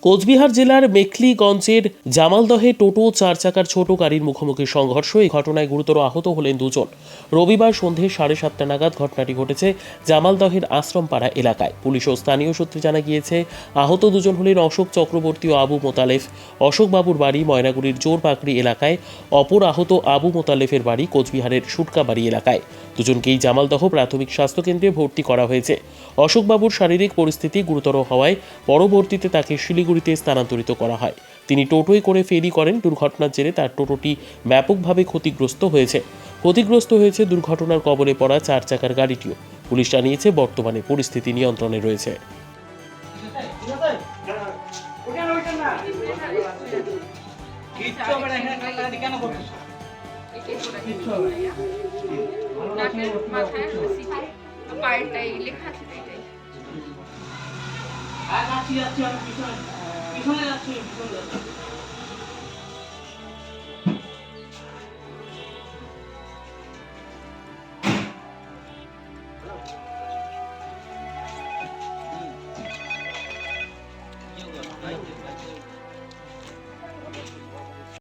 কোচবিহার জেলার মেখলিগঞ্জের জামালদহে টোটো চার চাকার ছোট গাড়ির মুখোমুখি সংঘর্ষ। এই ঘটনায় গুরুতর আহত হলেন দুজন। রবিবার সন্ধে 7:30 নাগাদ ঘটনাটি ঘটেছে জামালদহের আশ্রমপাড়া এলাকায়। পুলিশ ও স্থানীয় সূত্রে জানা গিয়েছে, আহত দুজন হলেন অশোক চক্রবর্তী ও আবু মোতালেফ। অশোক বাবুর বাড়ি ময়নাগুড়ির জোরপাকড়ি এলাকায়, অপর আহত আবু মোতালেফের বাড়ি কোচবিহারের সুটকাবাড়ি এলাকায়। দুজনকেই জামালদহ প্রাথমিক স্বাস্থ্যকেন্দ্রে ভর্তি করা হয়েছে। অশোকবাবুর শারীরিক পরিস্থিতি গুরুতর হওয়ায় পরবর্তীতে তাকে শিলিগুড়িতে স্থানান্তরিত করা হয়। তিনি টোটোয় করে ফেরি করেন। দুর্ঘটনার জেরে তার টোটোটি ব্যাপকভাবে ক্ষতিগ্রস্ত হয়েছে দুর্ঘটনার কবলে পড়া চার চাকার গাড়িটিও। পুলিশ জানিয়েছে, বর্তমানে পরিস্থিতি নিয়ন্ত্রণে রয়েছে। পায়েরটাই লেখা আছে এটাই। পিছনে যাচ্ছি।